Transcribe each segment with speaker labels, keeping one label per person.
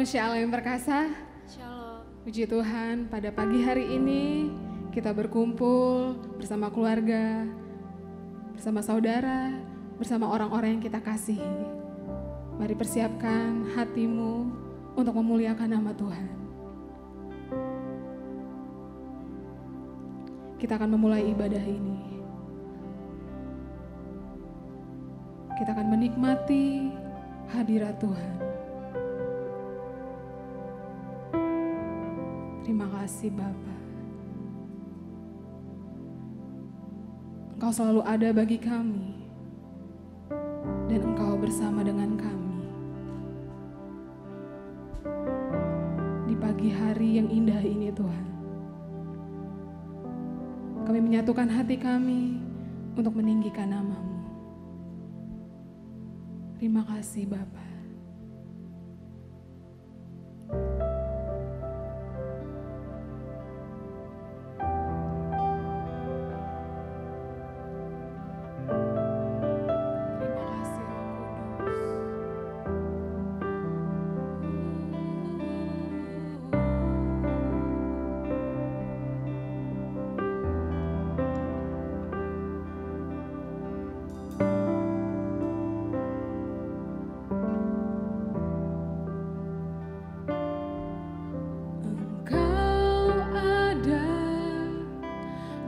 Speaker 1: Shalom yang perkasa.
Speaker 2: Shalom.
Speaker 1: Puji Tuhan, pada pagi hari ini kita berkumpul bersama keluarga, bersama saudara, bersama orang-orang yang kita kasihi. Mari persiapkan hatimu untuk memuliakan nama Tuhan. Kita akan memulai ibadah ini. Kita akan menikmati hadirat Tuhan. Terima kasih Bapa. Engkau selalu ada bagi kami dan Engkau bersama dengan kami. Di pagi hari yang indah ini Tuhan, kami menyatukan hati kami untuk meninggikan nama-Mu. Terima kasih Bapa.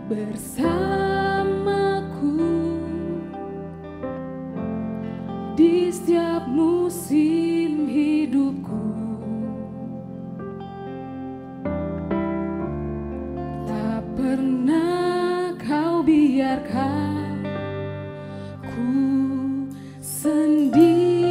Speaker 1: Bersamaku di setiap musim hidupku, tak pernah Kau biarkan ku sendiri.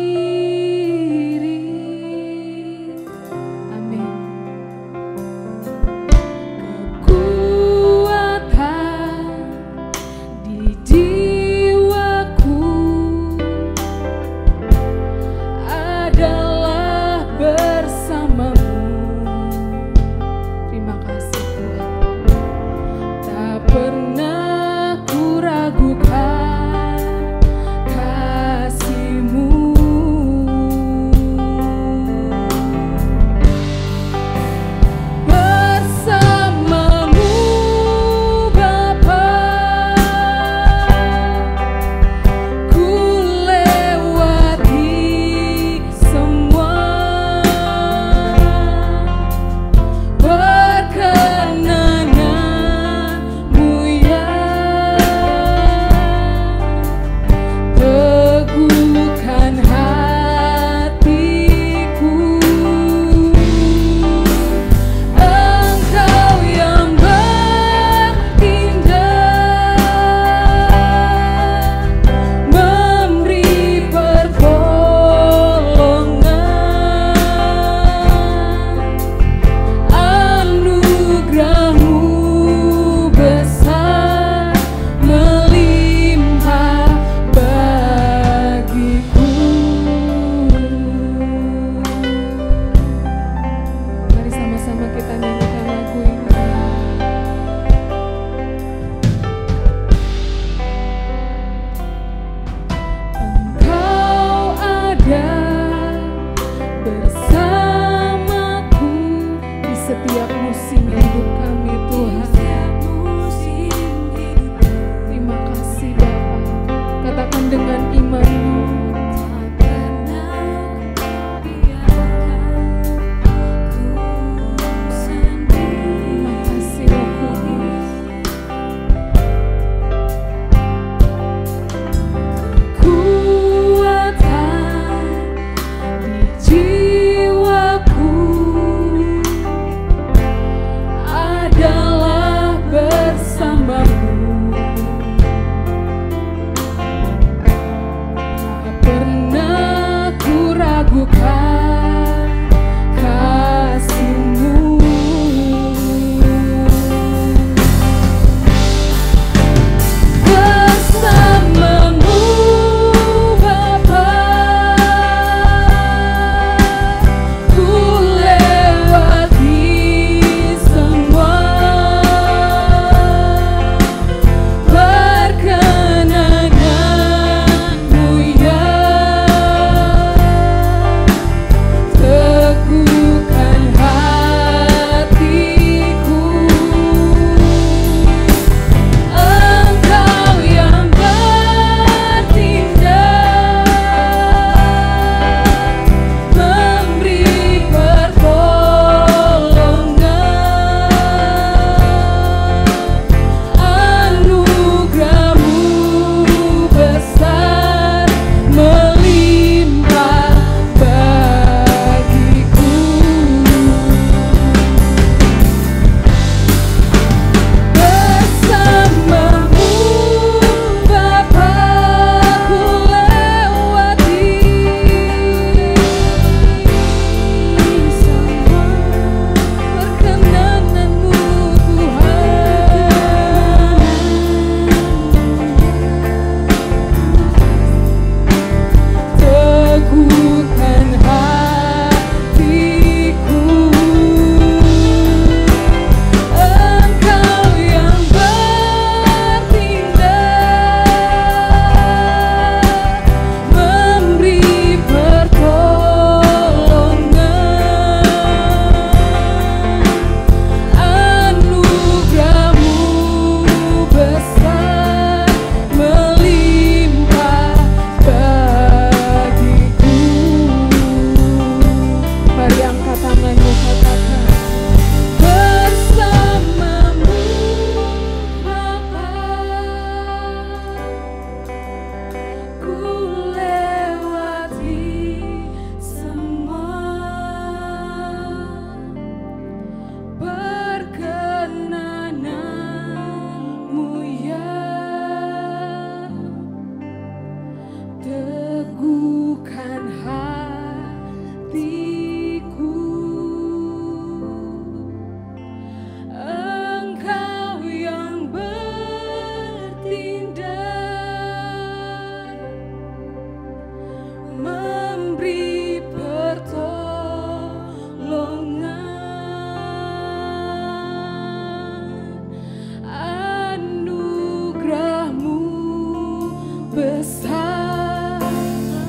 Speaker 1: besar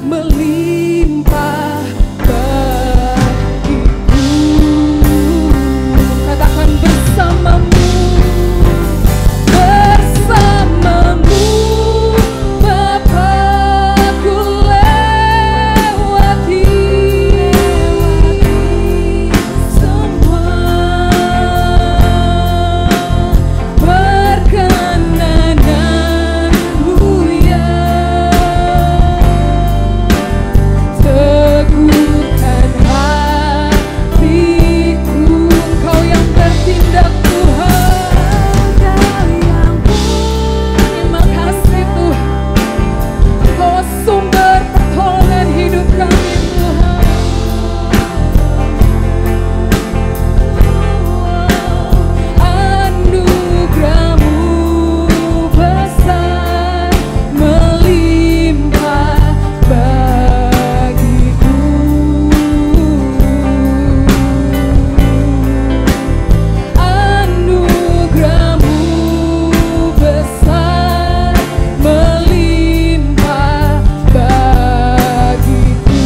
Speaker 1: melimpah bagiku. Katakan bersamamu, bersamamu Bapa, ku lewati semua perkenananmu ya. Teguhkan hatiku, Engkau yang bertindak Tuhan. Terima kasih Tuhan, Engkau sumber pertolongan hidup kami Tuhan. Anugerah-Mu besar melimpah bagiku. Anugerah-Mu besar melimpah bagiku.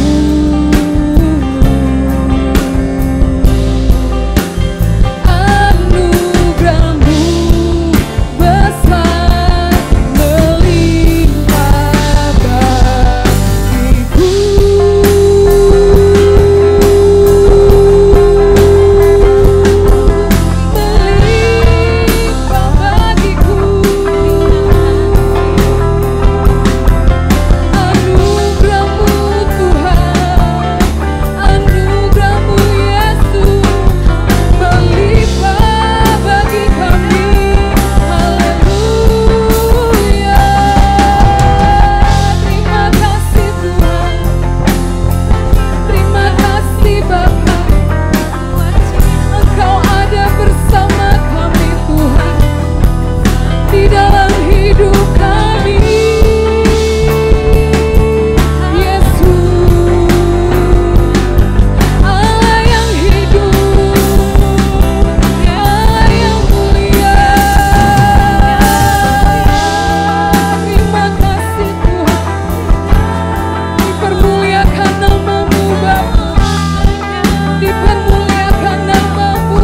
Speaker 1: Anugerah-Mu besar melimpah bagiku. Melimpah bagiku. Anugerah-Mu Tuhan, anugerah-Mu Yesus melimpah bagi kami. Haleluya. Terima kasih Tuhan, terima kasih Bapa, Engkau ada bersama kami Tuhan di dalam hidup kami. Yesus, Allah yang hidup, Allah yang mulia. Terima kasih Tuhan, dipermuliakan nama-Mu Bapa, dipermuliakan nama-Mu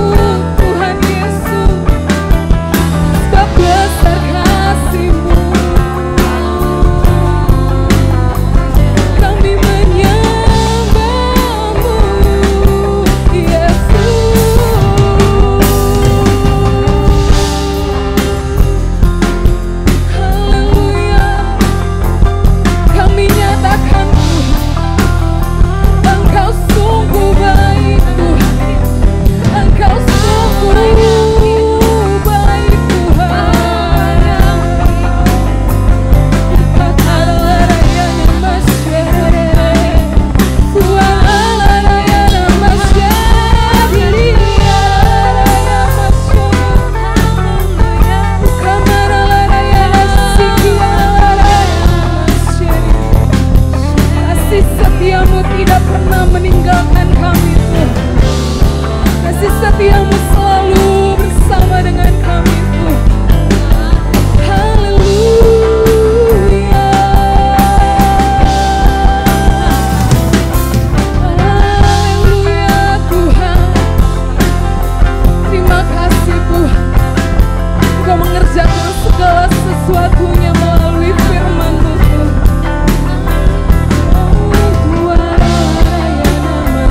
Speaker 1: Tuhan Yesus. Sebab besar kasih-Mu, kami menyembah-Mu Yesus. Haleluya. Kami nyatakan Tuhan, Engkau sungguh baik Tuhan, Engkau sungguh baik Tuhan. Haleluya, masyarakat, Tuhan masyarakat, dirinya masyarakat, kamaralaya kasih setia-Mu tidak pernah meninggalkan kami Tuhan. Kasih setia-Mu selalu bersama dengan kami Tuhan. Haleluya. Haleluya Tuhan. Terima kasih Tuhan, Engkau mengerjakan segala sesuatunya melalui firman-Mu Tuhan. Tuhan raya nama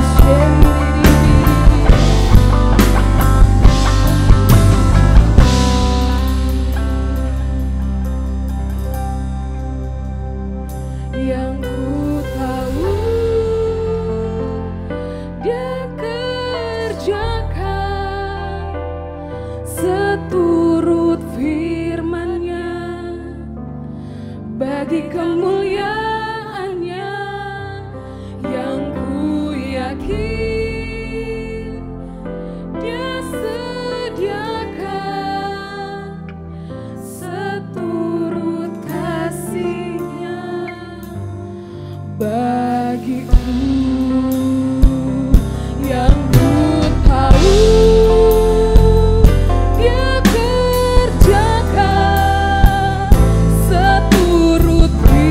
Speaker 1: yang ku tahu Dia kerjakan seturut firman-Nya bagi kemuliaan-Nya. Yang ku yakin Dia sediakan seturut kasih-Nya bagiku. Yang ku tahu Dia kerjakan seturut firman-Nya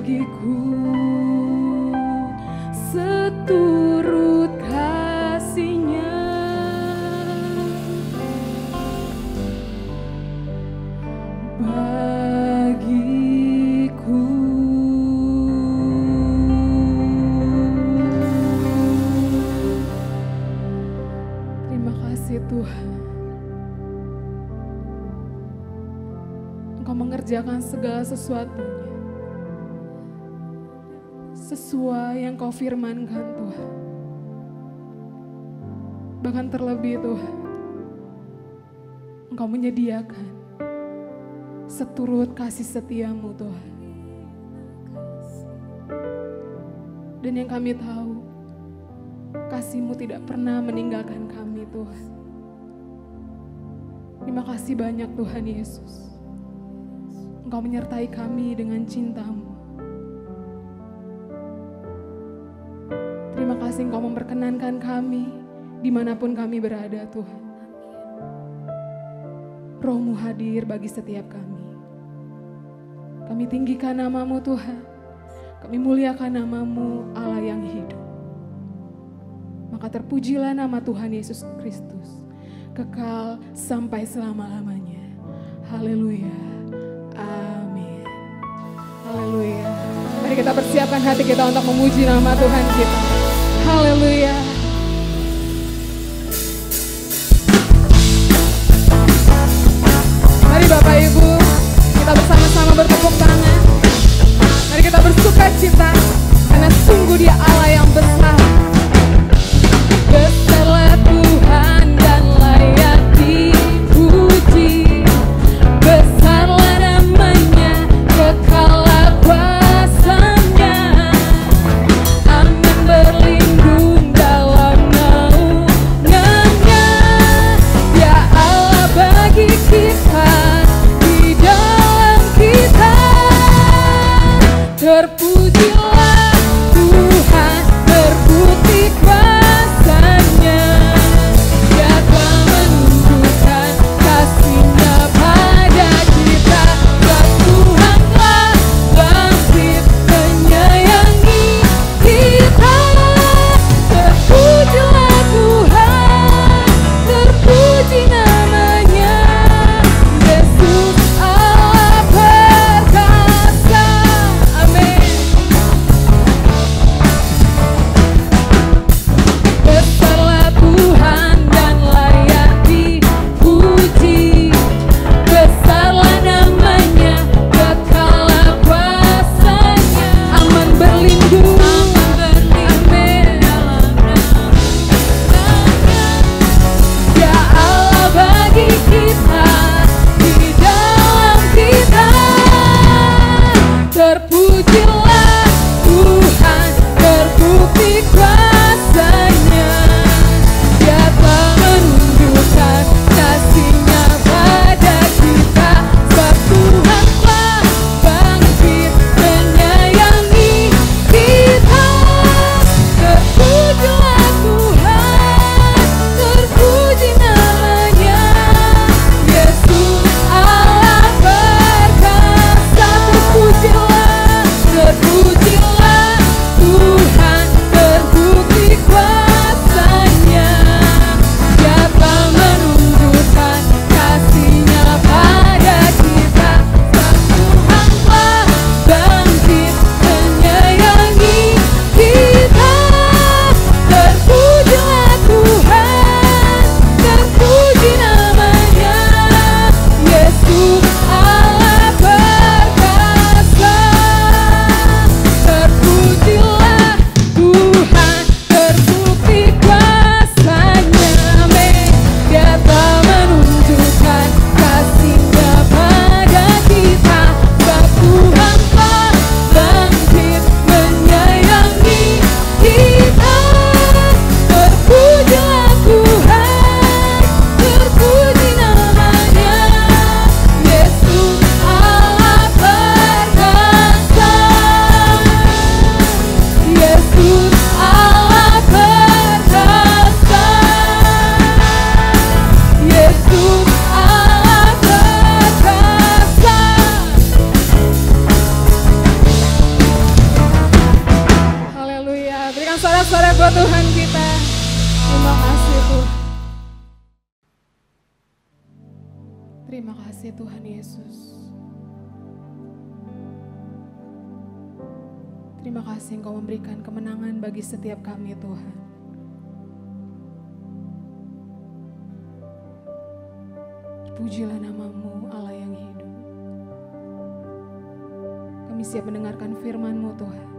Speaker 1: bagiku seturut kasih-Nya. Bagiku terima kasih Tuhan, Engkau mengerjakan segala sesuatunya sesuai yang Kau firmankan Tuhan. Bahkan terlebih Tuhan, Engkau menyediakan seturut kasih setia-Mu Tuhan. Dan yang kami tahu, kasih-Mu tidak pernah meninggalkan kami Tuhan. Terima kasih banyak Tuhan Yesus. Engkau menyertai kami dengan cinta-Mu. Terima kasih Engkau memperkenankan kami dimanapun kami berada Tuhan. Roh-Mu hadir bagi setiap kami. Kami tinggikan nama-Mu Tuhan. Kami muliakan nama-Mu Allah yang hidup. Maka terpujilah nama Tuhan Yesus Kristus, kekal sampai selama-lamanya. Haleluya. Amin. Haleluya. Mari kita persiapkan hati kita untuk memuji nama Tuhan kita. Haleluya. Mari Bapak Ibu, kita bersama-sama bertepuk tangan. Mari kita bersuka cita, karena sungguh Dia Allah yang besar. Besarlah Tuhan dan layak dipuji. Besarlah namanya, kekallah kuasa-Nya. Amin berlindung dalam naungan-Nya. Dia Allah bagi kita, di dalam kita. Terpujilah Tuhan, terbukti kuasa-Nya. Dia telah menunjukkan kasih-Nya pada kita. Dan Tuhanlah bangkit menyayangi kita. Terpujilah Tuhan, terpuji namanya. Yesus Allah perkasa. Amin. sorak buat Tuhan kita. Terima kasih Tuhan. Terima kasih Tuhan Yesus. Terima kasih Engkau memberikan kemenangan bagi setiap kami Tuhan. Pujilah namamu Allah yang hidup. Kami siap mendengarkan firman-Mu Tuhan.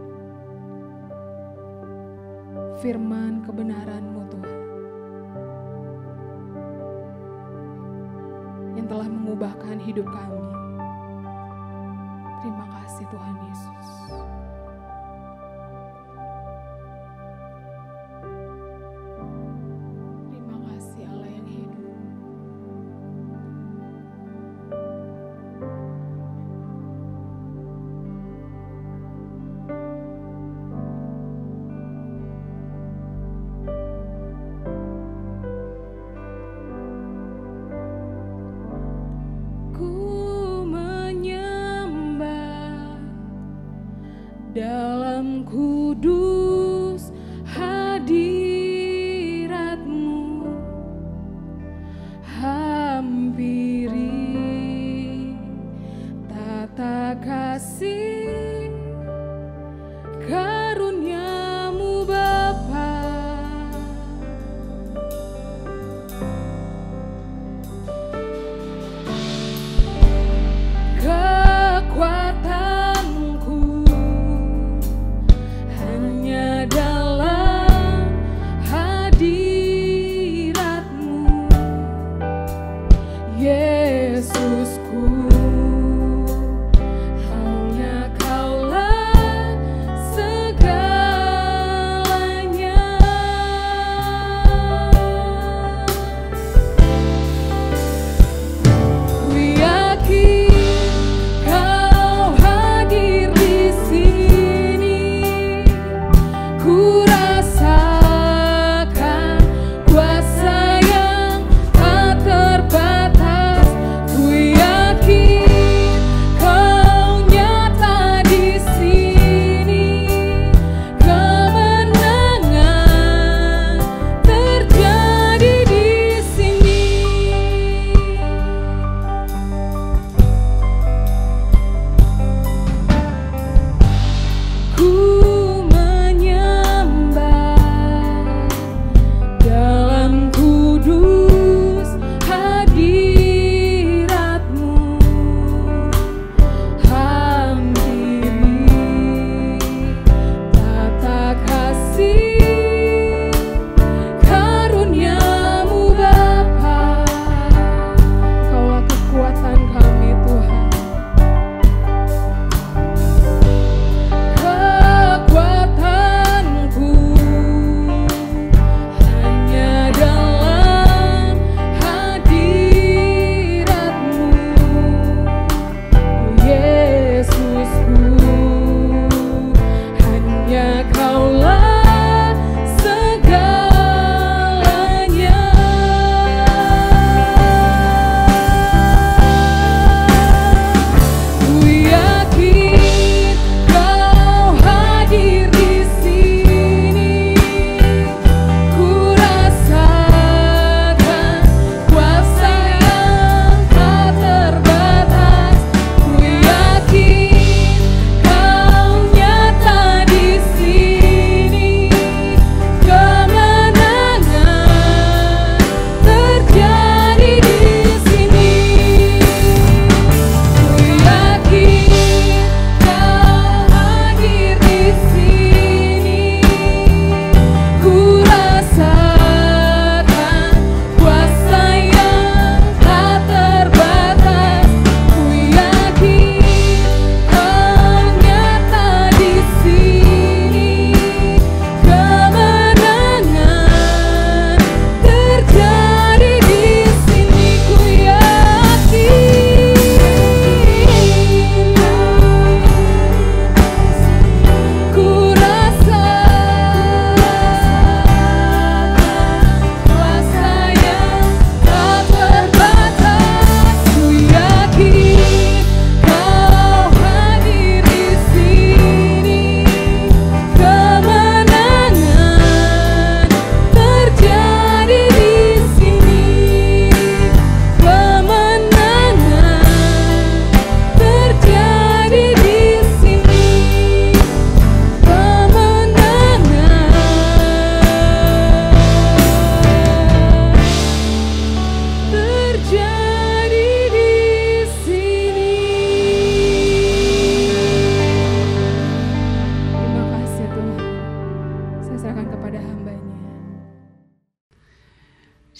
Speaker 1: Firman kebenaran-Mu Tuhan. Yang telah mengubahkan hidup kami. Terima kasih Tuhan Yesus. Terima kasih Allah yang hidup. Dalam kudus hadirat-Mu, hampiri tata kasih karunia-Mu Bapa. Kekuatan dalam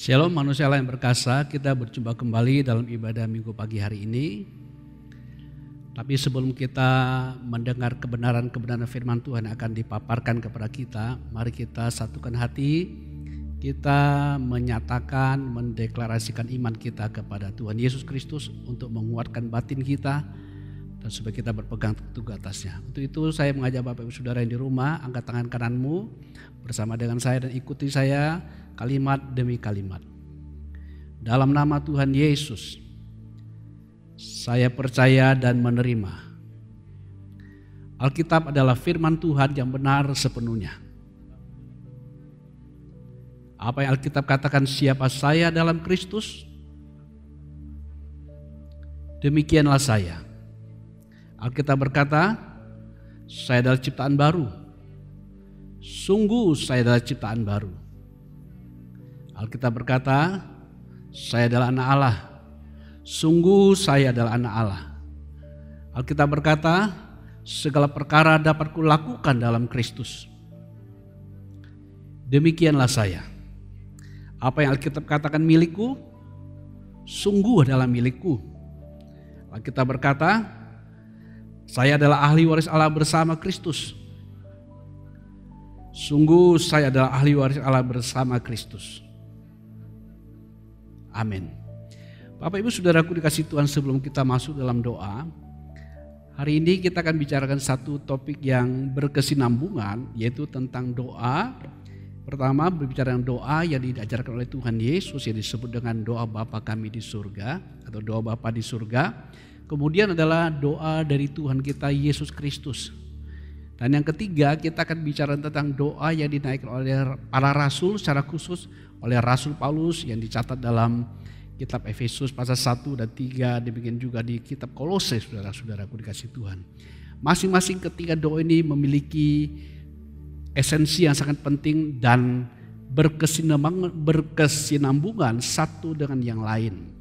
Speaker 2: Shalom manusia yang berkasa, kita berjumpa kembali dalam ibadah minggu pagi hari ini. Tapi sebelum kita mendengar kebenaran-kebenaran firman Tuhan yang akan dipaparkan kepada kita, mari kita satukan hati, kita menyatakan, mendeklarasikan iman kita kepada Tuhan Yesus Kristus untuk menguatkan batin kita dan supaya kita berpegang teguh atasnya. Untuk itu saya mengajak Bapak Ibu Saudara yang di rumah, angkat tangan kananmu bersama dengan saya dan ikuti saya kalimat demi kalimat. Dalam nama Tuhan Yesus, saya percaya dan menerima. Alkitab adalah firman Tuhan yang benar sepenuhnya. Apa yang Alkitab katakan, siapa saya dalam Kristus, demikianlah saya. Alkitab berkata, saya adalah ciptaan baru. Sungguh saya adalah ciptaan baru. Alkitab berkata, saya adalah anak Allah. Sungguh saya adalah anak Allah. Alkitab berkata, segala perkara dapat kulakukan dalam Kristus. Demikianlah saya. Apa yang Alkitab katakan milikku, sungguh adalah milikku. Alkitab berkata, saya adalah ahli waris Allah bersama Kristus. Sungguh saya adalah ahli waris Allah bersama Kristus. Amin. Bapak Ibu Saudaraku dikasih Tuhan, sebelum kita masuk dalam doa, hari ini kita akan bicarakan satu topik yang berkesinambungan, yaitu tentang doa. Pertama berbicara tentang doa yang diajarkan oleh Tuhan Yesus yang disebut dengan doa Bapa kami di surga atau doa Bapa di surga. Kemudian adalah doa dari Tuhan kita Yesus Kristus. Dan yang ketiga kita akan bicara tentang doa yang dinaikkan oleh para rasul, secara khusus oleh Rasul Paulus yang dicatat dalam kitab Efesus pasal 1 dan 3, demikian juga di kitab Kolose, saudara-saudaraku dikasih Tuhan. Masing-masing ketiga doa ini memiliki esensi yang sangat penting dan berkesinambungan satu dengan yang lain.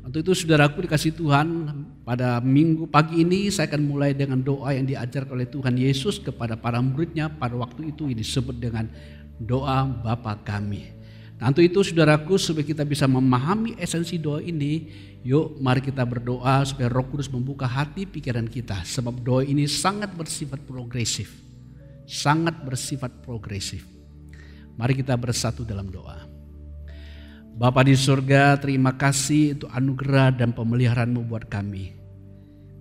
Speaker 2: Untuk itu saudaraku dikasih Tuhan, pada minggu pagi ini saya akan mulai dengan doa yang diajarkan oleh Tuhan Yesus kepada para muridnya pada waktu itu, ini disebut dengan doa Bapa kami. Nah, untuk itu saudaraku, supaya kita bisa memahami esensi doa ini, yuk mari kita berdoa supaya Roh Kudus membuka hati pikiran kita. Sebab doa ini sangat bersifat progresif. Sangat bersifat progresif. Mari kita bersatu dalam doa. Bapa di surga, terima kasih untuk anugerah dan pemeliharaan-Mu buat kami.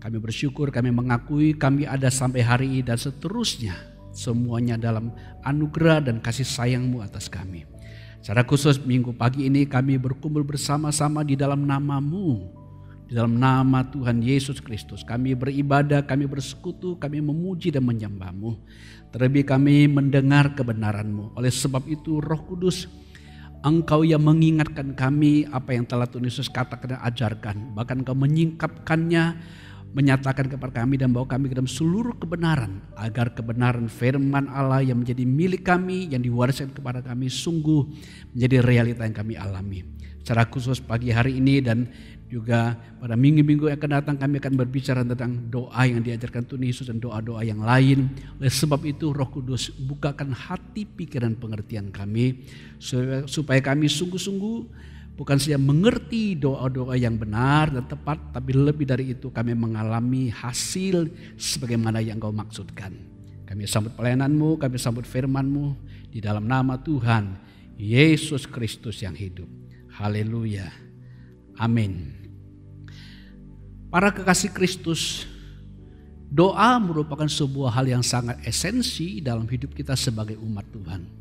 Speaker 2: Kami bersyukur, kami mengakui kami ada sampai hari ini dan seterusnya. Semuanya dalam anugerah dan kasih sayang-Mu atas kami. Secara khusus minggu pagi ini kami berkumpul bersama-sama di dalam nama-Mu, di dalam nama Tuhan Yesus Kristus. Kami beribadah, kami bersekutu, kami memuji dan menyembah-Mu. Terlebih kami mendengar kebenaran-Mu. Oleh sebab itu Roh Kudus, Engkau yang mengingatkan kami apa yang telah Tuhan Yesus katakan dan ajarkan. Bahkan Engkau menyingkapkannya, menyatakan kepada kami dan bawa kami ke dalam seluruh kebenaran, agar kebenaran firman Allah yang menjadi milik kami, yang diwariskan kepada kami, sungguh menjadi realita yang kami alami. Secara khusus pagi hari ini dan juga pada minggu-minggu yang akan datang, kami akan berbicara tentang doa yang diajarkan Tuhan Yesus dan doa-doa yang lain. Oleh sebab itu Roh Kudus, bukakan hati pikiran pengertian kami supaya kami sungguh-sungguh bukan saja mengerti doa-doa yang benar dan tepat, tapi lebih dari itu kami mengalami hasil sebagaimana yang Engkau maksudkan. Kami sambut pelayanan-Mu, kami sambut firman-Mu di dalam nama Tuhan Yesus Kristus yang hidup. Haleluya. Amin. Para kekasih Kristus, doa merupakan sebuah hal yang sangat esensi dalam hidup kita sebagai umat Tuhan.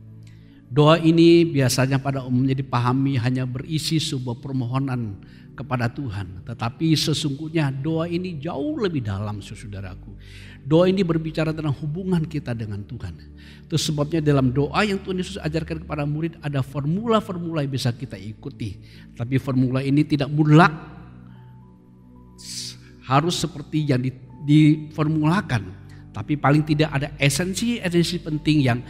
Speaker 2: Doa ini biasanya pada umumnya dipahami hanya berisi sebuah permohonan kepada Tuhan. Tetapi sesungguhnya doa ini jauh lebih dalam, saudaraku. Doa ini berbicara tentang hubungan kita dengan Tuhan. Itu sebabnya dalam doa yang Tuhan Yesus ajarkan kepada murid ada formula-formula yang bisa kita ikuti. Tapi formula ini tidak mutlak harus seperti yang diformulakan. Tapi paling tidak ada esensi-esensi penting yang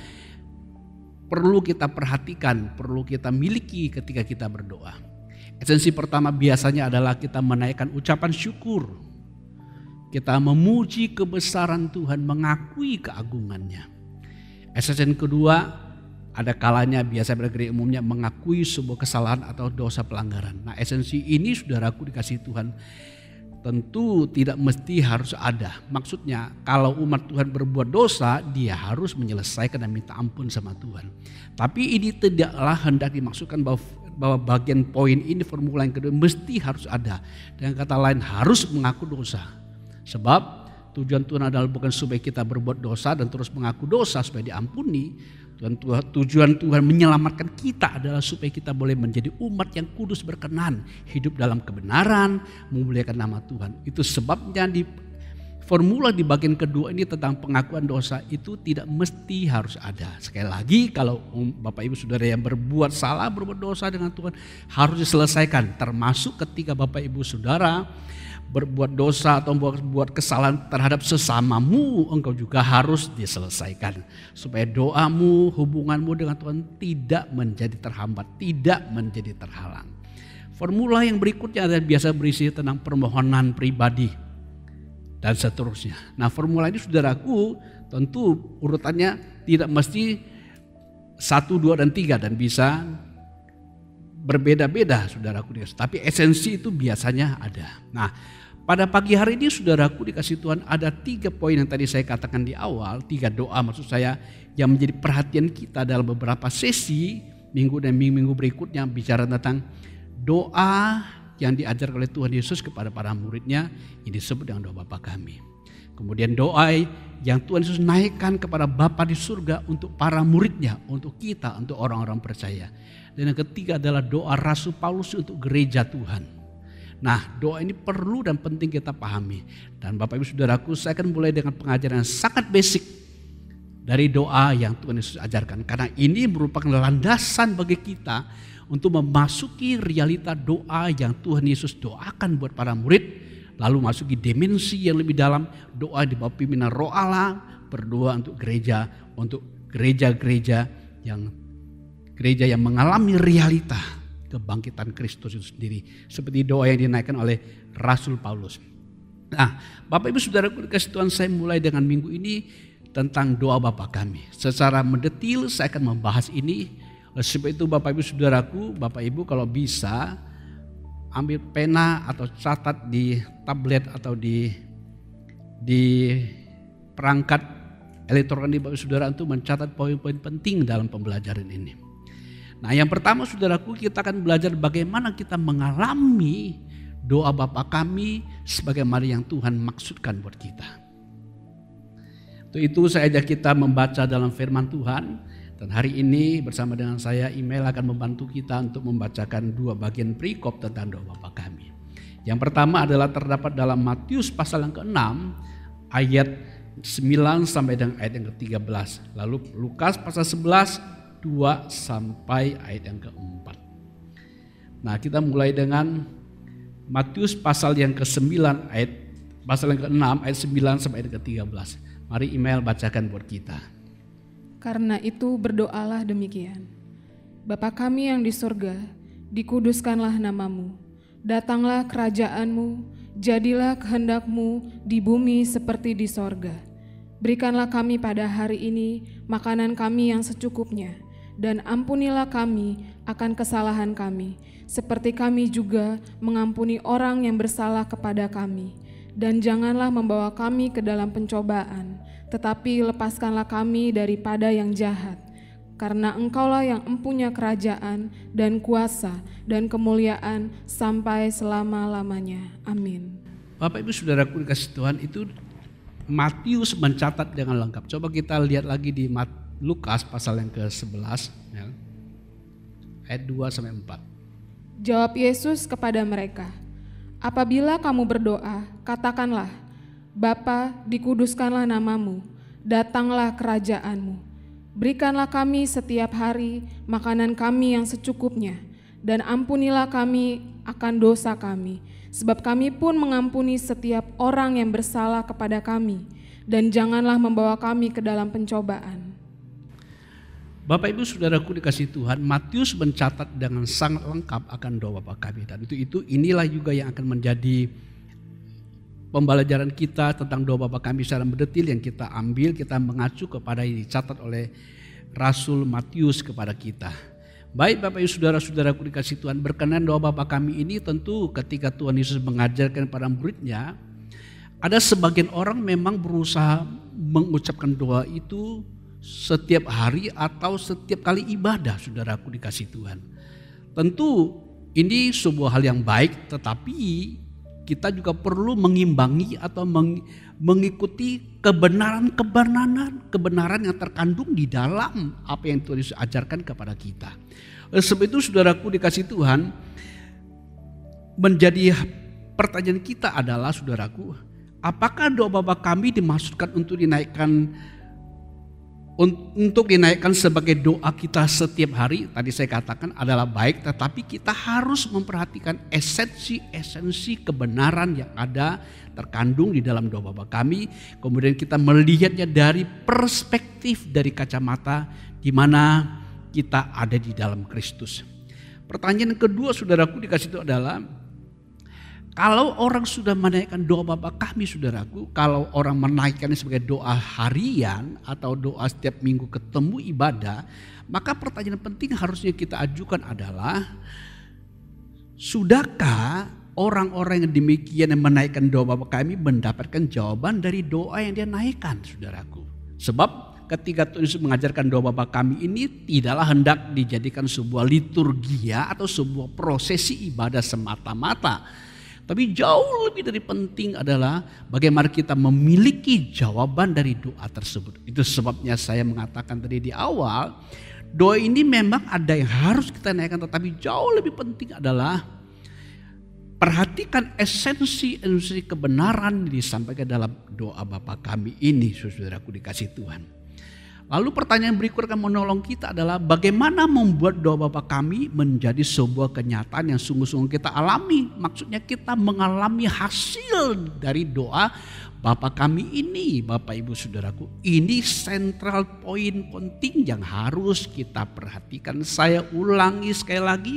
Speaker 2: perlu kita perhatikan, perlu kita miliki ketika kita berdoa. Esensi pertama biasanya adalah kita menaikkan ucapan syukur. Kita memuji kebesaran Tuhan, mengakui keagungannya. Esensi kedua, ada kalanya biasa pada gereja umumnya mengakui sebuah kesalahan atau dosa pelanggaran. Nah, esensi ini saudaraku dikasih Tuhan tentu tidak mesti harus ada. Maksudnya kalau umat Tuhan berbuat dosa, dia harus menyelesaikan dan minta ampun sama Tuhan. Tapi ini tidaklah hendak dimaksudkan bahwa bagian poin ini, formula yang kedua mesti harus ada. Dengan kata lain harus mengaku dosa. Sebab tujuan Tuhan adalah bukan supaya kita berbuat dosa dan terus mengaku dosa supaya diampuni. Tujuan Tuhan menyelamatkan kita adalah supaya kita boleh menjadi umat yang kudus berkenan, hidup dalam kebenaran, memuliakan nama Tuhan. Itu sebabnya di formula di bagian kedua ini tentang pengakuan dosa itu tidak mesti harus ada. Sekali lagi, kalau Bapak Ibu Saudara yang berbuat salah, berbuat dosa dengan Tuhan harus diselesaikan. Termasuk ketika Bapak Ibu Saudara berbuat dosa atau buat kesalahan terhadap sesamamu, engkau juga harus diselesaikan. Supaya doamu, hubunganmu dengan Tuhan tidak menjadi terhambat, tidak menjadi terhalang. Formula yang berikutnya adalah biasa berisi tentang permohonan pribadi dan seterusnya. Nah, formula ini saudaraku tentu urutannya tidak mesti 1, 2, dan 3 dan bisa berbeda-beda saudaraku. Tapi esensi itu biasanya ada. Nah, pada pagi hari ini saudaraku dikasih Tuhan ada 3 poin yang tadi saya katakan di awal. 3 doa maksud saya yang menjadi perhatian kita dalam beberapa sesi minggu dan minggu berikutnya. Bicara tentang doa yang diajar oleh Tuhan Yesus kepada para muridnya. Ini disebut dengan doa Bapa kami. Kemudian doa yang Tuhan Yesus naikkan kepada Bapa di surga untuk para muridnya, untuk kita, untuk orang-orang percaya. Dan yang ketiga adalah doa Rasul Paulus untuk gereja Tuhan. Nah, doa ini perlu dan penting kita pahami. Dan Bapak Ibu Saudaraku, saya akan mulai dengan pengajaran yang sangat basic dari doa yang Tuhan Yesus ajarkan. Karena ini merupakan landasan bagi kita untuk memasuki realita doa yang Tuhan Yesus doakan buat para murid. Lalu masuki dimensi yang lebih dalam, doa di bawah pimpinan Roh Allah, berdoa untuk gereja-gereja yang mengalami realita kebangkitan Kristus itu sendiri. Seperti doa yang dinaikkan oleh Rasul Paulus. Nah, Bapak Ibu Saudaraku dikasih Tuhan, saya mulai dengan minggu ini tentang doa Bapa kami. Secara mendetil saya akan membahas ini. Oleh sebab itu Bapak Ibu Saudaraku, Bapak Ibu kalau bisa ambil pena atau catat di tablet atau di perangkat elektronik Bapak Ibu Saudara untuk mencatat poin-poin penting dalam pembelajaran ini. Nah, yang pertama saudaraku, kita akan belajar bagaimana kita mengalami doa Bapa kami sebagaimana yang Tuhan maksudkan buat kita. Untuk itu saya ajak kita membaca dalam firman Tuhan. Dan hari ini bersama dengan saya, Email akan membantu kita untuk membacakan 2 bagian perikop tentang doa Bapa kami. Yang pertama adalah terdapat dalam Matius pasal yang ke-6 ayat 9 sampai dengan ayat yang ke-13. Lalu Lukas pasal 11 2 sampai ayat yang ke-4. Nah, kita mulai dengan Matius pasal yang ke-9 pasal yang ke-6 ayat 9 sampai ayat ke-13. Mari Email bacakan buat kita.
Speaker 1: Karena itu berdoalah demikian. Bapa kami yang di surga, dikuduskanlah namamu. Datanglah kerajaanmu, jadilah kehendakmu di bumi seperti di sorga. Berikanlah kami pada hari ini makanan kami yang secukupnya. Dan ampunilah kami akan kesalahan kami, seperti kami juga mengampuni orang yang bersalah kepada kami. Dan janganlah membawa kami ke dalam pencobaan, tetapi lepaskanlah kami daripada yang jahat. Karena Engkaulah yang empunya kerajaan dan kuasa dan kemuliaan sampai selama-lamanya. Amin.
Speaker 2: Bapak Ibu Saudaraku dikasih Tuhan, itu Matius mencatat dengan lengkap. Coba kita lihat lagi di Lukas pasal yang ke-11 ya, ayat 2 sampai 4.
Speaker 1: Jawab Yesus kepada mereka, apabila kamu berdoa, katakanlah, Bapa, dikuduskanlah namamu, datanglah kerajaanmu. Berikanlah kami setiap hari makanan kami yang secukupnya, dan ampunilah kami akan dosa kami, sebab kami pun mengampuni setiap orang yang bersalah kepada kami, dan janganlah membawa kami ke dalam pencobaan.
Speaker 2: Bapak Ibu Saudaraku dikasih Tuhan, Matius mencatat dengan sangat lengkap akan doa Bapa kami. Dan inilah juga yang akan menjadi pembelajaran kita tentang doa Bapa kami secara mendetil yang kita ambil, kita mengacu kepada yang dicatat oleh Rasul Matius kepada kita. Baik Bapak Ibu saudara-saudaraku dikasih Tuhan, berkenan doa Bapa kami ini tentu ketika Tuhan Yesus mengajarkan para muridnya, ada sebagian orang memang berusaha mengucapkan doa itu setiap hari atau setiap kali ibadah, saudaraku dikasih Tuhan. Tentu ini sebuah hal yang baik, tetapi kita juga perlu mengimbangi atau mengikuti kebenaran yang terkandung di dalam apa yang Tuhan Yesus ajarkan kepada kita. Oleh sebab itu saudaraku dikasih Tuhan, menjadi pertanyaan kita adalah saudaraku, apakah doa Bapa kami dimaksudkan untuk dinaikkan sebagai doa kita setiap hari? Tadi saya katakan adalah baik, tetapi kita harus memperhatikan esensi kebenaran yang ada terkandung di dalam doa Bapa kami. Kemudian kita melihatnya dari perspektif, dari kacamata di mana kita ada di dalam Kristus. Pertanyaan kedua saudaraku dikasih itu adalah, kalau orang sudah menaikkan doa Bapa kami saudaraku, kalau orang menaikkannya sebagai doa harian atau doa setiap minggu ketemu ibadah, maka pertanyaan penting harusnya kita ajukan adalah, sudahkah orang-orang yang demikian yang menaikkan doa Bapa kami mendapatkan jawaban dari doa yang dia naikkan saudaraku? Sebab ketika Tuhan Yesus mengajarkan doa Bapa kami ini tidaklah hendak dijadikan sebuah liturgia atau sebuah prosesi ibadah semata-mata. Tapi jauh lebih dari penting adalah bagaimana kita memiliki jawaban dari doa tersebut. Itu sebabnya saya mengatakan tadi di awal, doa ini memang ada yang harus kita naikkan, tetapi jauh lebih penting adalah perhatikan esensi kebenaran yang disampaikan dalam doa Bapa kami ini, saudaraku dikasih Tuhan. Lalu pertanyaan berikutnya akan menolong kita adalah bagaimana membuat doa Bapa kami menjadi sebuah kenyataan yang sungguh-sungguh kita alami. Maksudnya kita mengalami hasil dari doa Bapa kami ini, Bapak Ibu Saudaraku. Ini central point penting yang harus kita perhatikan. Saya ulangi sekali lagi.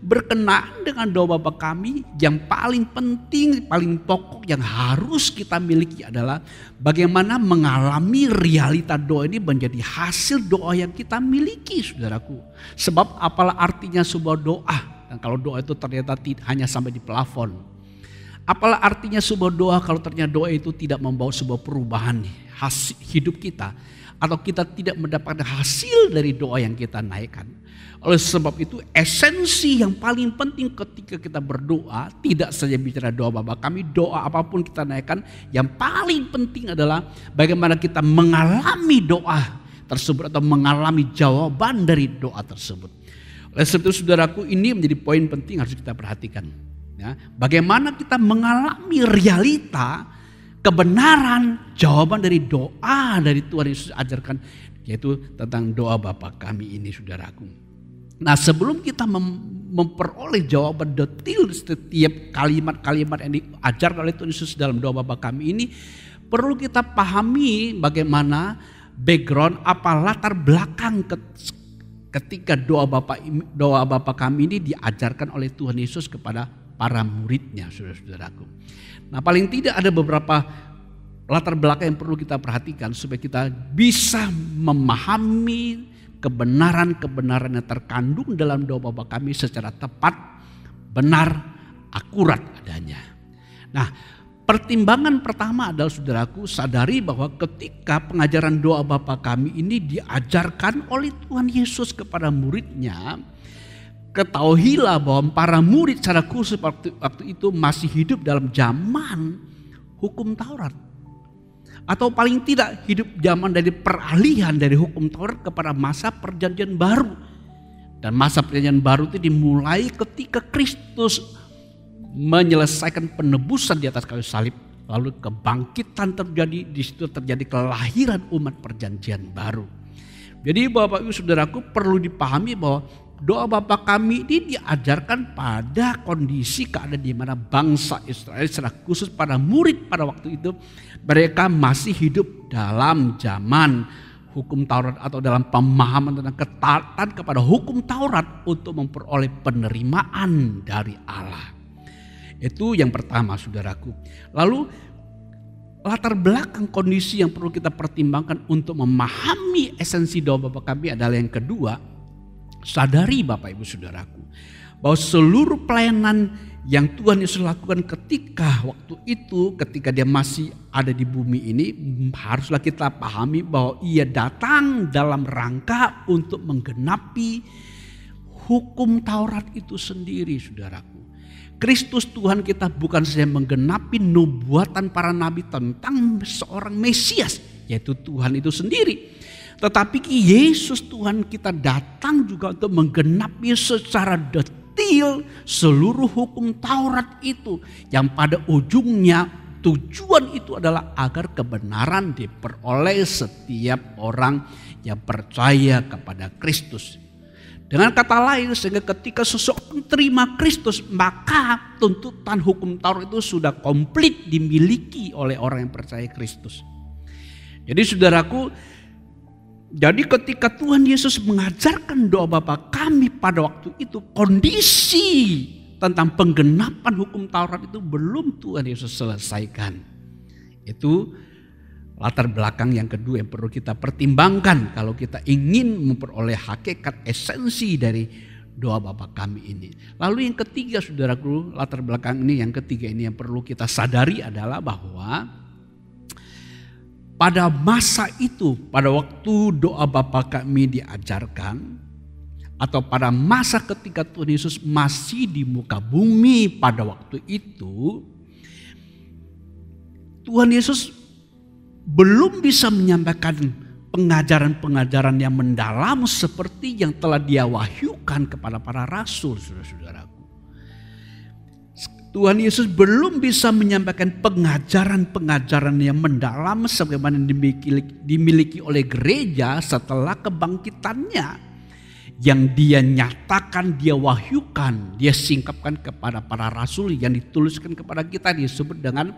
Speaker 2: Berkenaan dengan doa Bapa kami, yang paling penting, paling pokok yang harus kita miliki adalah bagaimana mengalami realita doa ini menjadi hasil doa yang kita miliki, saudaraku. Sebab apalah artinya sebuah doa, dan kalau doa itu ternyata hanya sampai di plafon. Apalah artinya sebuah doa kalau ternyata doa itu tidak membawa sebuah perubahan hidup kita, atau kita tidak mendapatkan hasil dari doa yang kita naikkan. Oleh sebab itu esensi yang paling penting ketika kita berdoa, tidak saja bicara doa Bapa kami, doa apapun kita naikkan, yang paling penting adalah bagaimana kita mengalami doa tersebut atau mengalami jawaban dari doa tersebut. Oleh sebab itu saudaraku, ini menjadi poin penting harus kita perhatikan. Ya, bagaimana kita mengalami realita kebenaran jawaban dari doa dari Tuhan Yesus ajarkan, yaitu tentang doa Bapa kami ini, saudaraku. Nah, sebelum kita memperoleh jawaban detail setiap kalimat-kalimat yang diajarkan oleh Tuhan Yesus dalam doa Bapa kami ini, perlu kita pahami bagaimana background, apa latar belakang ketika doa Bapa kami ini diajarkan oleh Tuhan Yesus kepada para muridnya, saudara-saudaraku. Nah, paling tidak ada beberapa latar belakang yang perlu kita perhatikan supaya kita bisa memahami kebenaran-kebenaran yang terkandung dalam doa Bapa kami secara tepat, benar, akurat adanya. Nah, pertimbangan pertama adalah saudaraku, sadari bahwa ketika pengajaran doa Bapa kami ini diajarkan oleh Tuhan Yesus kepada muridnya, ketahuilah bahwa para murid secara khusus waktu itu masih hidup dalam zaman hukum Taurat. Atau paling tidak hidup zaman dari peralihan dari hukum Taurat kepada masa perjanjian baru. Dan masa perjanjian baru itu dimulai ketika Kristus menyelesaikan penebusan di atas kayu salib. Lalu kebangkitan terjadi, di situ terjadi kelahiran umat perjanjian baru. Jadi Bapak Ibu Saudaraku, perlu dipahami bahwa doa Bapa kami ini diajarkan pada kondisi keadaan di mana bangsa Israel secara khusus para murid pada waktu itu, mereka masih hidup dalam zaman hukum Taurat atau dalam pemahaman tentang ketaatan kepada hukum Taurat untuk memperoleh penerimaan dari Allah. Itu yang pertama, saudaraku. Lalu latar belakang kondisi yang perlu kita pertimbangkan untuk memahami esensi doa Bapa Kami adalah yang kedua, sadari Bapak Ibu Saudaraku, bahwa seluruh pelayanan yang Tuhan Yesus lakukan ketika waktu itu, ketika dia masih ada di bumi ini, haruslah kita pahami bahwa ia datang dalam rangka untuk menggenapi hukum Taurat itu sendiri, saudaraku. Kristus Tuhan kita bukan saja menggenapi nubuatan para nabi tentang seorang Mesias, yaitu Tuhan itu sendiri. Tetapi Yesus Tuhan kita datang juga untuk menggenapi secara detil seluruh hukum Taurat itu, yang pada ujungnya tujuan itu adalah agar kebenaran diperoleh setiap orang yang percaya kepada Kristus. Dengan kata lain, sehingga ketika seseorang terima Kristus, maka tuntutan hukum Taurat itu sudah komplit dimiliki oleh orang yang percaya Kristus. Jadi saudaraku, jadi ketika Tuhan Yesus mengajarkan doa Bapa Kami pada waktu itu, kondisi tentang penggenapan hukum Taurat itu belum Tuhan Yesus selesaikan. Itu latar belakang yang kedua yang perlu kita pertimbangkan kalau kita ingin memperoleh hakikat esensi dari doa Bapa Kami ini. Lalu yang ketiga, saudaraku, latar belakang ini yang ketiga ini yang perlu kita sadari adalah bahwa pada masa itu, pada waktu doa Bapa Kami diajarkan, atau pada masa ketika Tuhan Yesus masih di muka bumi pada waktu itu, Tuhan Yesus belum bisa menyampaikan pengajaran-pengajaran yang mendalam seperti yang telah Dia wahyukan kepada para rasul, saudara-saudaraku. Tuhan Yesus belum bisa menyampaikan pengajaran-pengajaran yang mendalam sebagaimana dimiliki oleh gereja setelah kebangkitannya, yang Dia nyatakan, Dia wahyukan, Dia singkapkan kepada para rasul yang dituliskan kepada kita, disebut dengan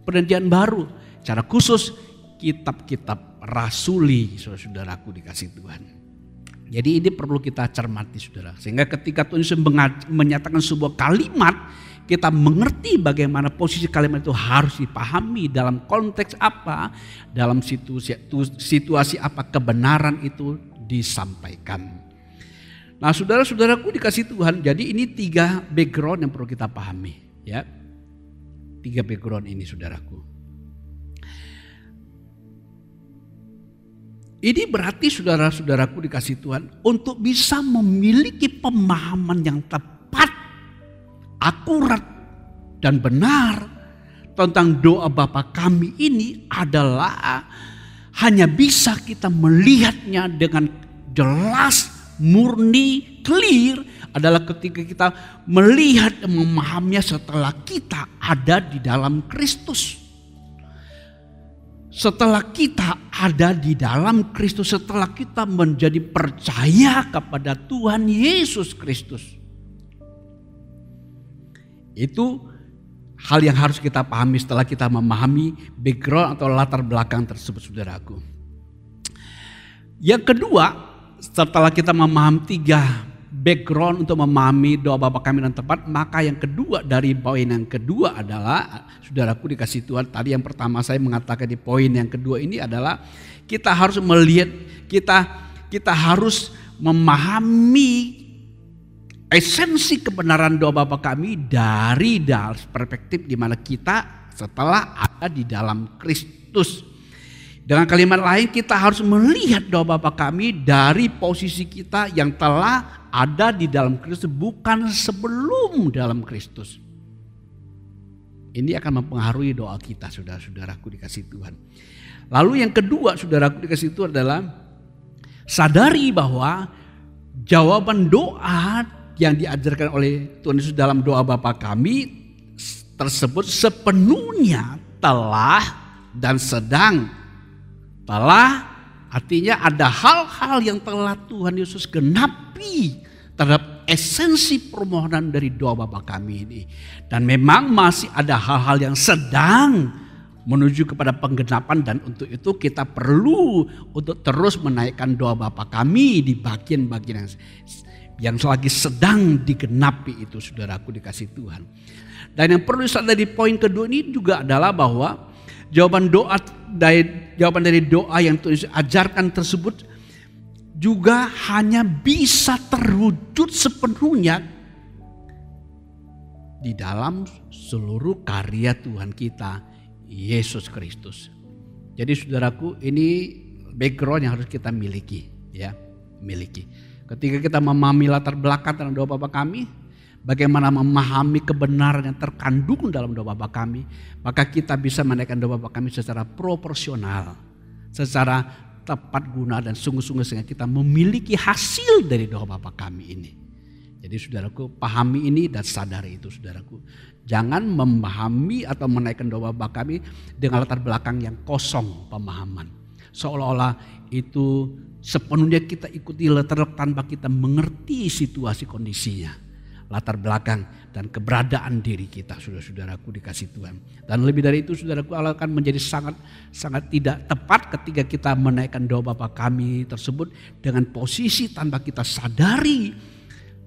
Speaker 2: Perjanjian Baru, secara khusus kitab-kitab rasuli, saudaraku dikasih Tuhan. Jadi ini perlu kita cermati, saudara, sehingga ketika Tuhan Yesus menyatakan sebuah kalimat, kita mengerti bagaimana posisi kalimat itu harus dipahami dalam konteks apa, dalam situasi apa kebenaran itu disampaikan. Nah, saudara-saudaraku dikasih Tuhan, jadi ini 3 background yang perlu kita pahami, ya. 3 background ini, saudaraku. Ini berarti saudara-saudaraku dikasih Tuhan, untuk bisa memiliki pemahaman yang tepat, akurat dan benar tentang doa Bapa Kami ini adalah hanya bisa kita melihatnya dengan jelas, murni, clear, adalah ketika kita melihat dan memahaminya setelah kita ada di dalam Kristus. Setelah kita ada di dalam Kristus, setelah kita menjadi percaya kepada Tuhan Yesus Kristus. Itu hal yang harus kita pahami setelah kita memahami background atau latar belakang tersebut, saudaraku. Yang kedua, setelah kita memahami 3 background untuk memahami doa Bapa Kami dengan tepat, maka yang kedua dari poin yang kedua adalah, saudaraku dikasih Tuhan, tadi yang pertama saya mengatakan di poin yang kedua ini adalah kita harus melihat, kita harus memahami esensi kebenaran doa Bapa Kami dari perspektif di mana kita setelah ada di dalam Kristus. Dengan kalimat lain, kita harus melihat doa Bapa Kami dari posisi kita yang telah ada di dalam Kristus, bukan sebelum dalam Kristus. Ini akan mempengaruhi doa kita, saudara-saudaraku dikasih Tuhan. Lalu yang kedua, saudaraku dikasih Tuhan, adalah sadari bahwa jawaban doa yang diajarkan oleh Tuhan Yesus dalam doa Bapa Kami tersebut sepenuhnya telah dan sedang. Telah artinya ada hal-hal yang telah Tuhan Yesus genapi terhadap esensi permohonan dari doa Bapa Kami ini. Dan memang masih ada hal-hal yang sedang menuju kepada penggenapan, dan untuk itu kita perlu untuk terus menaikkan doa Bapa Kami di bagian-bagian yang lagi sedang digenapi itu, saudaraku dikasih Tuhan. Dan yang perlu disadari di poin kedua ini juga adalah bahwa jawaban dari doa yang Tuhan Yesus ajarkan tersebut juga hanya bisa terwujud sepenuhnya di dalam seluruh karya Tuhan kita, Yesus Kristus. Jadi saudaraku, ini background yang harus kita miliki, ya, miliki. Ketika kita memahami latar belakang dalam doa Bapa kami, bagaimana memahami kebenaran yang terkandung dalam doa Bapa kami, maka kita bisa menaikkan doa Bapa kami secara proporsional, secara tepat guna dan sungguh-sungguh sehingga kita memiliki hasil dari doa Bapa kami ini. Jadi saudaraku, pahami ini dan sadari itu saudaraku. Jangan memahami atau menaikkan doa Bapa kami dengan latar belakang yang kosong pemahaman. Seolah-olah itu sepenuhnya kita ikuti tanpa kita mengerti situasi kondisinya, latar belakang dan keberadaan diri kita, saudara-saudaraku dikasih Tuhan. Dan lebih dari itu saudaraku, Allah akan menjadi sangat tidak tepat ketika kita menaikkan doa Bapa kami tersebut dengan posisi tanpa kita sadari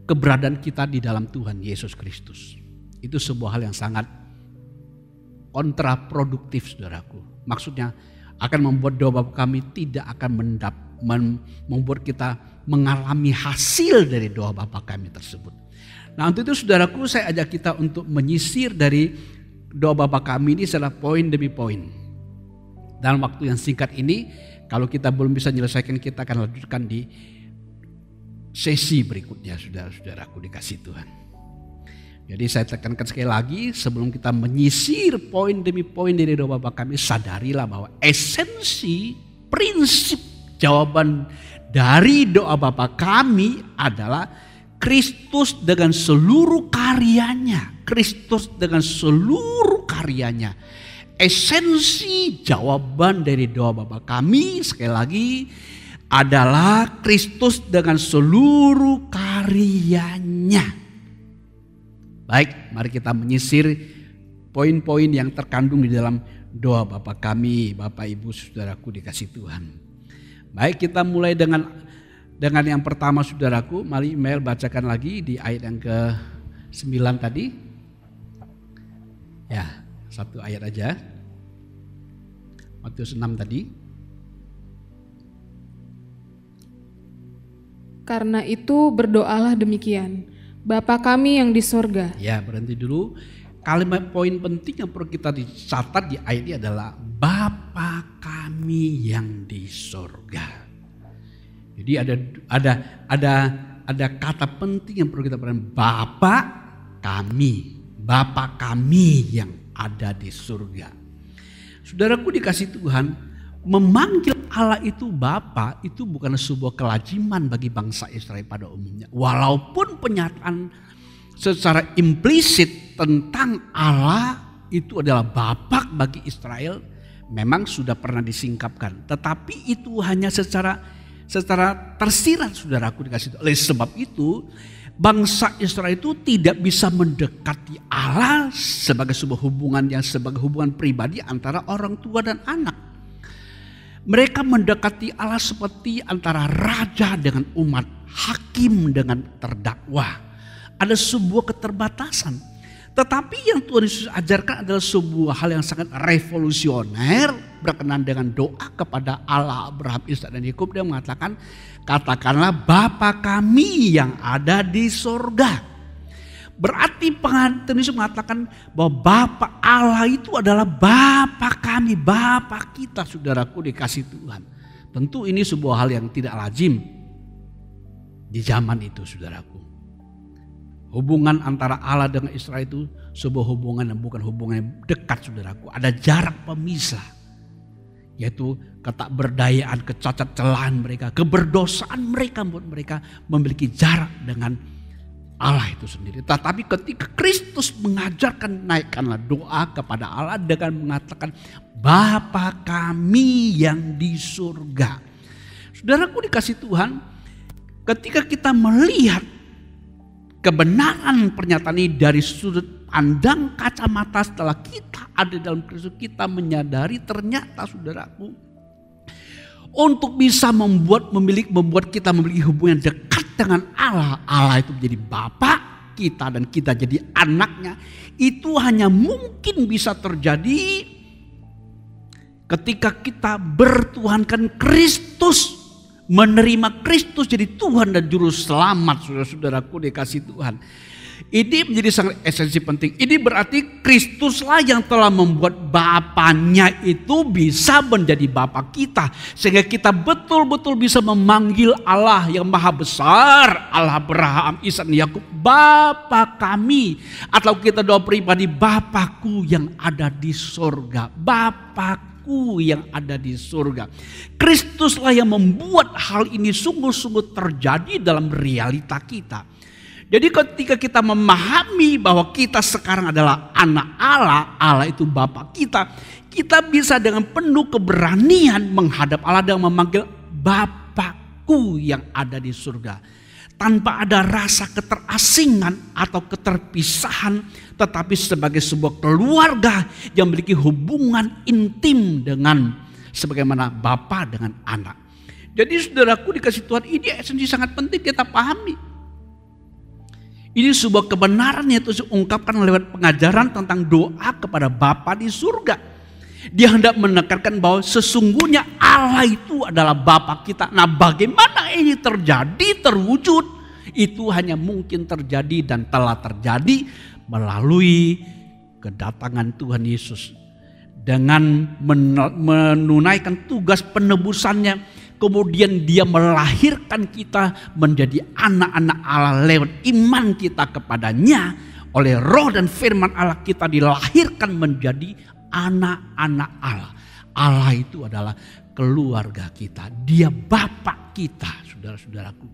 Speaker 2: keberadaan kita di dalam Tuhan Yesus Kristus. Itu sebuah hal yang sangat kontraproduktif saudaraku. Maksudnya akan membuat doa Bapa kami tidak akan membuat kita mengalami hasil dari doa Bapa kami tersebut. Nah untuk itu saudaraku, saya ajak kita untuk menyisir dari doa Bapa kami ini secara poin demi poin. Dalam waktu yang singkat ini, kalau kita belum bisa menyelesaikan, kita akan lanjutkan di sesi berikutnya, saudara-saudaraku dikasih Tuhan. Jadi saya tekankan sekali lagi, sebelum kita menyisir poin demi poin dari doa Bapa kami, sadarilah bahwa esensi, prinsip jawaban dari doa Bapa kami adalah Kristus dengan seluruh karyanya. Kristus dengan seluruh karyanya. Esensi jawaban dari doa Bapa kami sekali lagi adalah Kristus dengan seluruh karyanya. Baik, mari kita menyisir poin-poin yang terkandung di dalam doa Bapa kami, Bapak Ibu saudaraku dikasih Tuhan. Baik, kita mulai dengan yang pertama saudaraku. Mari Mel bacakan lagi di ayat yang ke-9 tadi. Ya, satu ayat aja. Matius 6 tadi.
Speaker 1: Karena itu berdoalah demikian, Bapa kami yang di sorga.
Speaker 2: Ya, berhenti dulu. Kalimat poin penting yang perlu kita dicatat di ayat ini adalah Bapa kami yang di sorga. Jadi ada kata penting yang perlu kita perhatikan, Bapa kami yang ada di surga. Saudaraku dikasih Tuhan, memanggil Allah itu Bapa itu bukan sebuah kelaziman bagi bangsa Israel pada umumnya. Walaupun penyataan secara implisit tentang Allah itu adalah Bapa bagi Israel memang sudah pernah disingkapkan. Tetapi itu hanya secara tersirat saudaraku dikasih. Oleh sebab itu bangsa Israel itu tidak bisa mendekati Allah sebagai sebuah hubungan pribadi antara orang tua dan anak. Mereka mendekati Allah seperti antara raja dengan umat, hakim dengan terdakwa. Ada sebuah keterbatasan. Tetapi yang Tuhan Yesus ajarkan adalah sebuah hal yang sangat revolusioner berkenaan dengan doa kepada Allah Abraham, Ishak dan Yakub. Dia mengatakan, katakanlah Bapa kami yang ada di sorga. Berarti Tuhan Yesus mengatakan bahwa Bapa Allah itu adalah Bapa kami, Bapa kita saudaraku dikasih Tuhan. Tentu ini sebuah hal yang tidak lazim di zaman itu saudaraku. Hubungan antara Allah dengan Israel itu sebuah hubungan yang bukan hubungan yang dekat saudaraku. Ada jarak pemisah. Yaitu ketakberdayaan, kecacat celahan mereka, keberdosaan mereka membuat mereka memiliki jarak dengan Allah itu sendiri. Tetapi ketika Kristus mengajarkan naikkanlah doa kepada Allah dengan mengatakan Bapa kami yang di surga. Saudaraku dikasih Tuhan, ketika kita melihat kebenaran pernyataan ini dari sudut pandang kacamata setelah kita ada dalam Kristus, kita menyadari ternyata saudaraku, untuk bisa membuat kita memiliki hubungan dekat dengan Allah, Allah itu menjadi Bapa kita dan kita jadi anaknya, itu hanya mungkin bisa terjadi Ketika kita bertuhankan Kristus, menerima Kristus jadi Tuhan dan Juru Selamat, saudara-saudaraku dikasih Tuhan. Ini menjadi sangat esensi penting. Ini berarti Kristuslah yang telah membuat Bapaknya itu bisa menjadi Bapa kita. Sehingga kita betul-betul bisa memanggil Allah yang maha besar, Allah Abraham, Ishak, Yakub, Bapa kami. Atau kita doa pribadi, Bapakku yang ada di surga. Bapakku yang ada di surga. Kristuslah yang membuat hal ini sungguh-sungguh terjadi dalam realita kita. Jadi ketika kita memahami bahwa kita sekarang adalah anak Allah, Allah itu Bapa kita, kita bisa dengan penuh keberanian menghadap Allah dan memanggil Bapakku yang ada di surga. Tanpa ada rasa keterasingan atau keterpisahan, tetapi sebagai sebuah keluarga yang memiliki hubungan intim dengan sebagaimana Bapa dengan anak. Jadi saudaraku dikasih Tuhan, ini esensi sangat penting kita pahami. Ini sebuah kebenaran yang terus diungkapkan lewat pengajaran tentang doa kepada Bapa di surga. Dia hendak menekankan bahwa sesungguhnya Allah itu adalah Bapa kita. Nah, bagaimana ini terjadi, terwujud? Itu hanya mungkin terjadi dan telah terjadi melalui kedatangan Tuhan Yesus. Dengan menunaikan tugas penebusannya. Kemudian dia melahirkan kita menjadi anak-anak Allah lewat iman kita kepadanya. Oleh roh dan firman Allah kita dilahirkan menjadi anak-anak Allah. Allah itu adalah keluarga kita. Dia Bapa kita, saudara-saudaraku.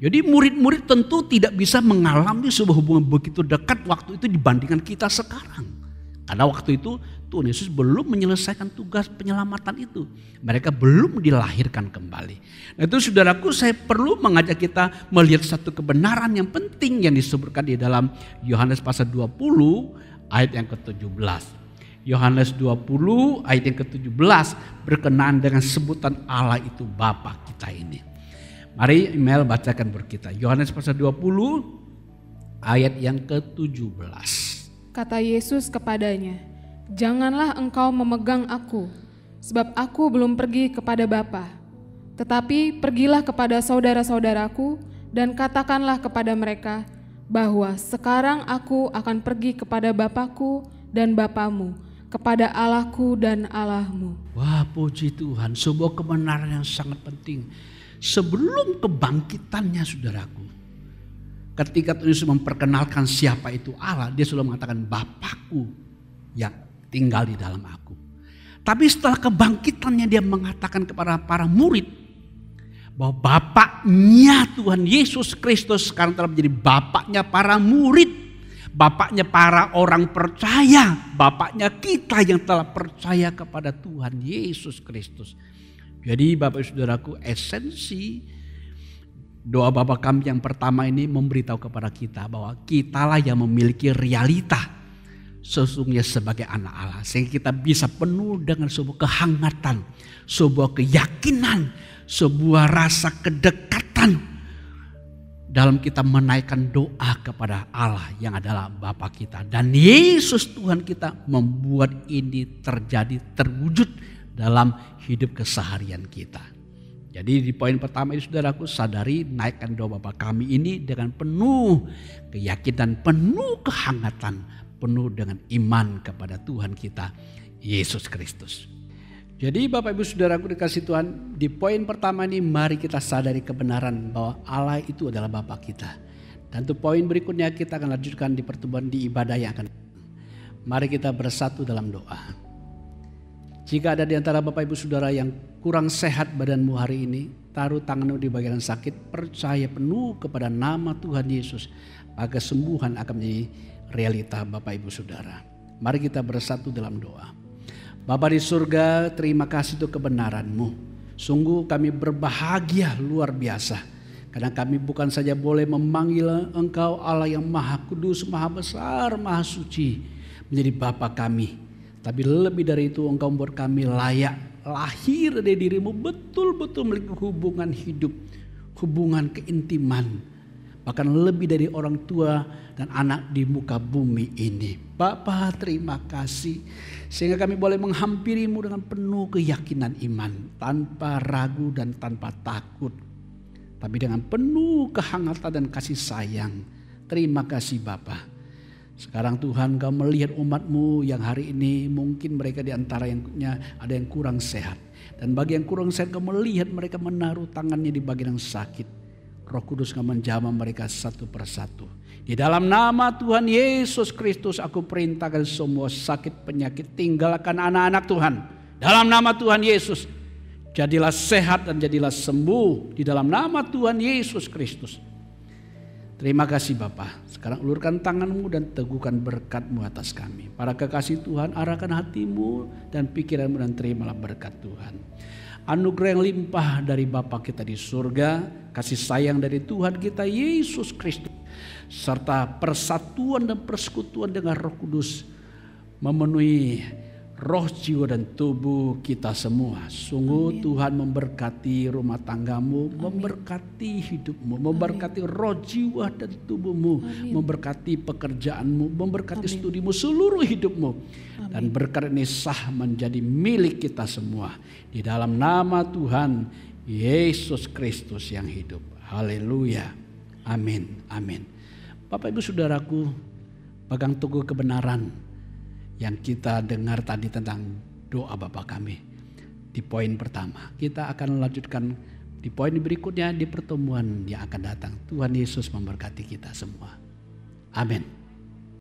Speaker 2: Jadi murid-murid tentu tidak bisa mengalami sebuah hubungan begitu dekat waktu itu dibandingkan kita sekarang. Karena waktu itu Tuhan Yesus belum menyelesaikan tugas penyelamatan itu. Mereka belum dilahirkan kembali. Nah itu saudaraku, saya perlu mengajak kita melihat satu kebenaran yang penting yang disebutkan di dalam Yohanes pasal 20 ayat yang ke-17. Yohanes 20 ayat yang ke-17 berkenaan dengan sebutan Allah itu Bapa kita ini. Mari Mel bacakan berkita. Yohanes pasal 20 ayat yang ke-17.
Speaker 1: Kata Yesus kepadanya, "Janganlah engkau memegang aku, sebab aku belum pergi kepada Bapa. Tetapi pergilah kepada saudara-saudaraku dan katakanlah kepada mereka bahwa sekarang aku akan pergi kepada Bapakku dan Bapamu, kepada Allahku dan Allahmu."
Speaker 2: Wah, puji Tuhan, sebuah kebenaran yang sangat penting. Sebelum kebangkitannya saudaraku, ketika Tuhan Yesus memperkenalkan siapa itu Allah, dia selalu mengatakan Bapakku yang tinggal di dalam aku. Tapi setelah kebangkitannya dia mengatakan kepada para murid bahwa Bapaknya Tuhan Yesus Kristus sekarang telah menjadi Bapaknya para murid, Bapaknya para orang percaya, Bapaknya kita yang telah percaya kepada Tuhan Yesus Kristus. Jadi Bapak Saudaraku, esensi doa Bapa kami yang pertama ini memberitahu kepada kita bahwa kitalah yang memiliki realita sesungguhnya sebagai anak Allah. Sehingga kita bisa penuh dengan sebuah kehangatan, sebuah keyakinan, sebuah rasa kedekatan dalam kita menaikkan doa kepada Allah yang adalah Bapa kita. Dan Yesus Tuhan kita membuat ini terjadi, terwujud dalam hidup keseharian kita. Jadi di poin pertama ini saudaraku, sadari naikkan doa Bapa kami ini dengan penuh keyakinan, penuh kehangatan, penuh dengan iman kepada Tuhan kita Yesus Kristus. Jadi Bapak Ibu Saudaraku dikasih Tuhan, di poin pertama ini mari kita sadari kebenaran bahwa Allah itu adalah Bapa kita. Dan untuk poin berikutnya kita akan lanjutkan di pertemuan di ibadah yang akan datang. Mari kita bersatu dalam doa. Jika ada di antara Bapak Ibu Saudara yang kurang sehat badanmu hari ini, taruh tanganmu di bagian sakit, percaya penuh kepada nama Tuhan Yesus, maka kesembuhan akan menjadi realita Bapak Ibu Saudara. Mari kita bersatu dalam doa. Bapa di surga, terima kasih untuk kebenaran-Mu. Sungguh kami berbahagia luar biasa, karena kami bukan saja boleh memanggil Engkau Allah yang Maha Kudus, Maha Besar, Maha Suci, menjadi Bapa kami. Tapi lebih dari itu Engkau membuat kami layak lahir dari diri-Mu, betul-betul memiliki hubungan hidup, hubungan keintiman bahkan lebih dari orang tua dan anak di muka bumi ini. Bapa, terima kasih sehingga kami boleh menghampirimu dengan penuh keyakinan iman, tanpa ragu dan tanpa takut, tapi dengan penuh kehangatan dan kasih sayang. Terima kasih Bapa. Sekarang Tuhan, Kau melihat umat-Mu yang hari ini mungkin mereka di antara yang ada yang kurang sehat. Dan bagi yang kurang sehat, Kau melihat mereka menaruh tangannya di bagian yang sakit. Roh Kudus Kau menjamah mereka satu persatu. Di dalam nama Tuhan Yesus Kristus aku perintahkan semua sakit penyakit tinggalkan anak-anak Tuhan. Dalam nama Tuhan Yesus, jadilah sehat dan jadilah sembuh di dalam nama Tuhan Yesus Kristus. Terima kasih Bapa. Sekarang ulurkan tanganmu dan teguhkan berkat-Mu atas kami. Para kekasih Tuhan, arahkan hatimu dan pikiranmu dan terimalah berkat Tuhan. Anugerah yang limpah dari Bapa kita di surga, kasih sayang dari Tuhan kita Yesus Kristus, serta persatuan dan persekutuan dengan Roh Kudus memenuhi roh, jiwa dan tubuh kita semua. Sungguh Tuhan memberkati rumah tanggamu, memberkati hidupmu, memberkati roh, jiwa dan tubuhmu, memberkati pekerjaanmu, memberkati studimu, seluruh hidupmu. Dan berkat ini sah menjadi milik kita semua. Di dalam nama Tuhan Yesus Kristus yang hidup. Haleluya. Amin. Amin. Bapak Ibu Saudaraku, pegang teguh kebenaran yang kita dengar tadi tentang doa Bapa kami. Di poin pertama, kita akan melanjutkan di poin berikutnya di pertemuan yang akan datang. Tuhan Yesus memberkati kita semua. Amin.